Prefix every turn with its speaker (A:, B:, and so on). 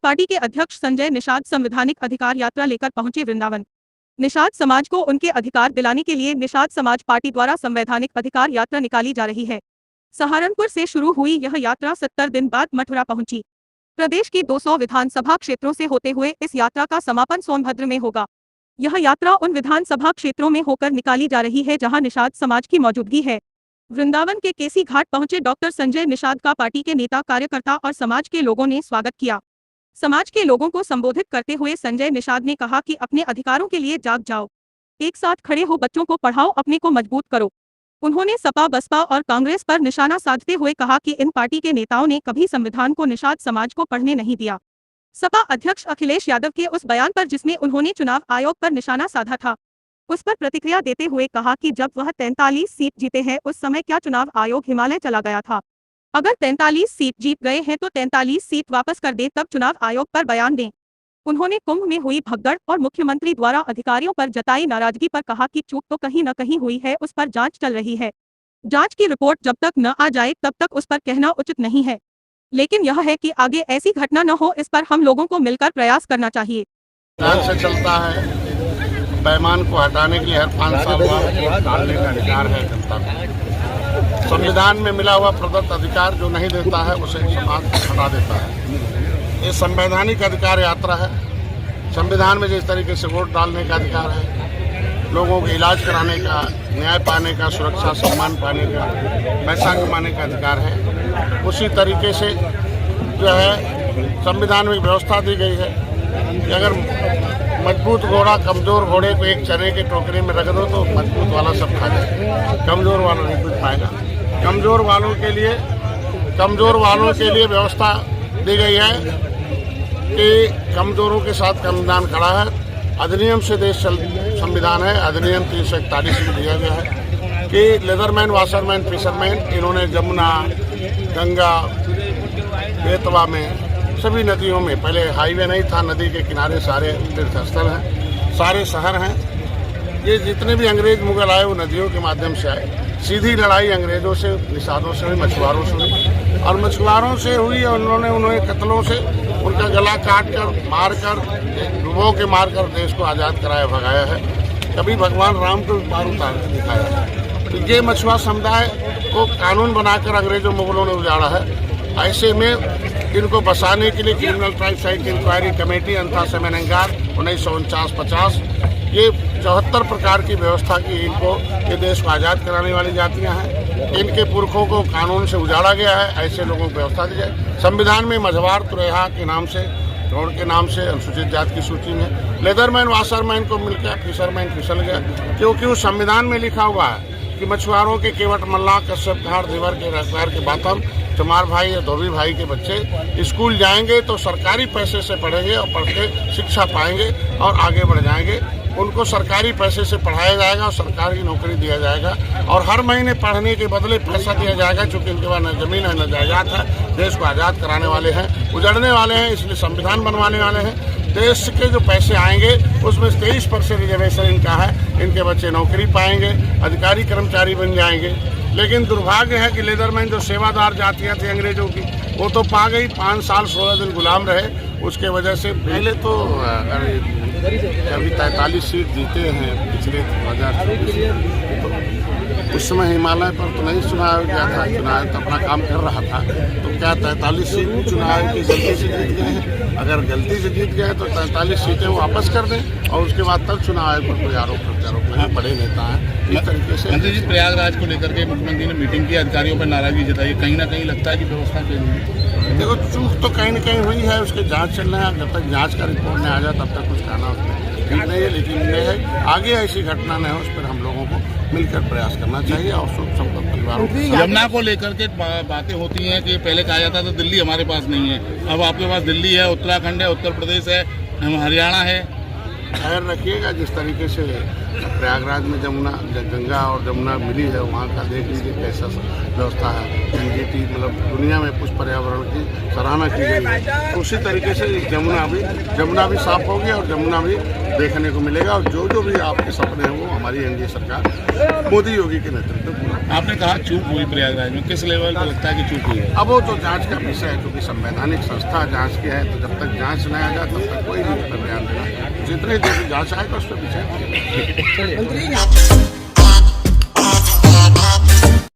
A: Party के अध्यक्ष संजय निषाद संवैधानिक अधिकार यात्रा लेकर पहुंचे वृंदावन। निषाद समाज को उनके अधिकार दिलाने के लिए निषाद समाज पार्टी द्वारा संवैधानिक अधिकार यात्रा निकाली जा रही है। सहारनपुर से शुरू हुई यह यात्रा 70 दिन बाद मथुरा पहुंची। प्रदेश की 200 विधानसभा क्षेत्रों से होते हुए इस यात्रा का समापन सोनभद्र में होगा। यह यात्रा उन विधानसभा क्षेत्रों में होकर निकाली जा रही है जहां निषाद समाज की मौजूदगी है। वृंदावन के केसी घाट पहुंचे डॉक्टर संजय निषाद का पार्टी के नेता, कार्यकर्ता और समाज के लोगों ने स्वागत किया। समाज के लोगों को संबोधित करते हुए संजय निषाद ने कहा कि अपने अधिकारों के लिए जाग जाओ, एक साथ खड़े हो, बच्चों को पढ़ाओ, अपने को मजबूत करो। उन्होंने सपा, बसपा और कांग्रेस पर निशाना साधते हुए कहा कि इन पार्टी के नेताओं ने कभी संविधान को निषाद समाज को पढ़ने नहीं दिया। सपा अध्यक्ष अखिलेश यादव के उस बयान पर जिसमें उन्होंने चुनाव आयोग पर निशाना साधा था, उस पर प्रतिक्रिया देते हुए कहा कि जब वह 43 सीट जीते हैं उस समय क्या चुनाव आयोग हिमालय चला गया था? अगर 43 सीट जीत गए हैं तो 43 सीट वापस कर दें, तब चुनाव आयोग पर बयान दें। उन्होंने कुंभ में हुई भगदड़ और मुख्यमंत्री द्वारा अधिकारियों पर जताई नाराजगी पर कहा कि चूक तो कहीं न कहीं हुई है, उस पर जांच चल रही है। जांच की रिपोर्ट जब तक न आ जाए तब तक उस पर कहना उचित नहीं है, लेकिन यह है कि आगे ऐसी घटना न हो, इस पर हम लोगों को मिलकर प्रयास करना चाहिए।
B: से चलता है, बेईमान को हटाने के लिए हर 5 साल बाद डालने का अधिकार है जनता को। संविधान में मिला हुआ प्रदत्त अधिकार जो नहीं देता है उसे समाज हटा देता है। ये संवैधानिक अधिकार यात्रा है। संविधान में जिस तरीके से वोट डालने का अधिकार है, लोगों को इलाज कराने का, न्याय पाने का, सुरक्षा सम्मान पाने का, पैसा कमाने का अधिकार है, उसी तरीके से जो है संविधान में व्यवस्था दी गई है कि अगर मजबूत घोड़ा कमजोर घोड़े को एक चने के टोकरे में रख दो तो मजबूत वाला सब खा जाए, कमजोर वाला नहीं कुछ पाएगा। कमजोर वालों के लिए व्यवस्था दी गई है कि कमजोरों के साथ संविधान खड़ा है। अधिनियम से देश संविधान है। अधिनियम 341 में दिया गया है कि लेदरमैन, वाशरमैन, फिशरमैन, इन्होंने जमुना, गंगा, बेतवा में, सभी नदियों में, पहले हाईवे नहीं था, नदी के किनारे सारे तीर्थस्थल हैं, सारे शहर हैं। ये जितने भी अंग्रेज मुगल आए वो नदियों के माध्यम से आए। सीधी लड़ाई अंग्रेजों से, निषादों से हुई, मछुआरों से हुई, और मछुआरों से हुई और उन्होंने कत्लों से उनका गला काट कर, मार कर, डुबो के मार कर देश को आज़ाद कराया, भगाया है। कभी भगवान राम को पार उतार कर दिखाया है। तो ये मछुआ समुदाय को कानून बनाकर अंग्रेजों मुगलों ने उजाड़ा है। ऐसे में इनको बसाने के लिए criminal tribes site inquiry committee Anantha सेमेनंगार 1949-50 ये 74 प्रकार की व्यवस्था की इनको, ये देश को आज़ाद कराने वाली जातियां हैं। इनके पुरखों को कानून से उजाड़ा गया है। ऐसे लोगों को व्यवस्था दी जाए। संविधान में मझवार तुरैया के नाम से, रोड के नाम से अनुसूचित जाति की सूची में लेदरमैन, वाशरमैन को मिलकर फिशरमैन फिसल गया, क्योंकि उस संविधान में लिखा हुआ है कि मछुआरों के केवट, मल्लाह, कश्यप, घाट, देवर के रखवार के बातम, चमार भाई या धोबी भाई के बच्चे स्कूल जाएंगे तो सरकारी पैसे से पढ़ेंगे और पढ़ के शिक्षा पाएंगे और आगे बढ़ जाएंगे। उनको सरकारी पैसे से पढ़ाया जाएगा और सरकारी नौकरी दिया जाएगा और हर महीने पढ़ने के बदले पैसा दिया जाएगा, क्योंकि उनके पास न जमीन है न जायदाद है। देश को आज़ाद कराने वाले हैं, उजड़ने वाले हैं, इसलिए संविधान बनवाने वाले हैं। देश के जो पैसे आएंगे उसमें 23% रिजर्वेशन इनका है। इनके बच्चे नौकरी पाएंगे, अधिकारी कर्मचारी बन जाएंगे। लेकिन दुर्भाग्य है कि लेदरमैन जो सेवादार जातियाँ थी अंग्रेजों की, वो तो पा गई। 5 साल 16 दिन गुलाम रहे। उसके वजह से पहले तो अभी 43 सीट जीते हैं पिछले 2024 तो उस समय हिमालय पर तो नहीं चुनाव गया था। चुनाव तो अपना काम कर रहा था। तो क्या 43 सीट चुनाव की गलती से जीत गए हैं? अगर गलती से जीत गए तो 43 सीटें वापस कर दें और उसके बाद तक चुनाव आयोग पर कोई आरोप प्रत्यारोप नहीं। बड़े नेता हैं इस तरीके से।
C: मंत्री जी, प्रयागराज को लेकर के मुख्यमंत्री ने मीटिंग की, अधिकारियों पर नाराजगी जताई, कहीं ना कहीं लगता है कि व्यवस्था के
B: देखो चूक तो कहीं न कहीं हुई है, उसके जांच चल रहा है। जब तक जांच का रिपोर्ट नहीं आ जाए तब तक कुछ कहना उसमें ठीक नहीं है। लेकिन ये है आगे ऐसी घटना न हो, उस पर हम लोगों को मिलकर प्रयास करना चाहिए और सब परिवारों को।
C: यमुना को लेकर के बातें होती हैं कि पहले कहा जाता था दिल्ली हमारे पास नहीं है, अब आपके पास दिल्ली है, उत्तराखंड है, उत्तर प्रदेश है, हरियाणा है।
B: खैर रखिएगा, जिस तरीके से प्रयागराज में गंगा और जमुना मिली है, वहाँ का देख लीजिए कैसा व्यवस्था है। एनजीटी मतलब दुनिया में कुछ पर्यावरण की सराहना की गई है। तो उसी तरीके से जमुना भी साफ होगी और जमुना भी देखने को मिलेगा। और जो भी आपके सपने हैं वो हमारी एनडीए सरकार मोदी योगी के नेतृत्व में पूरा।
C: आपने कहा चूक हुई प्रयागराज में, किस लेवल पर लगता है कि चूक हुई है?
B: अब वो तो जांच का विषय है, क्योंकि संवैधानिक संस्था जांच की है, तो जब तक जांच नहीं आ जाए तब तक कोई नहीं बयान देना। जितने देर जांच आएगा उस पर विचार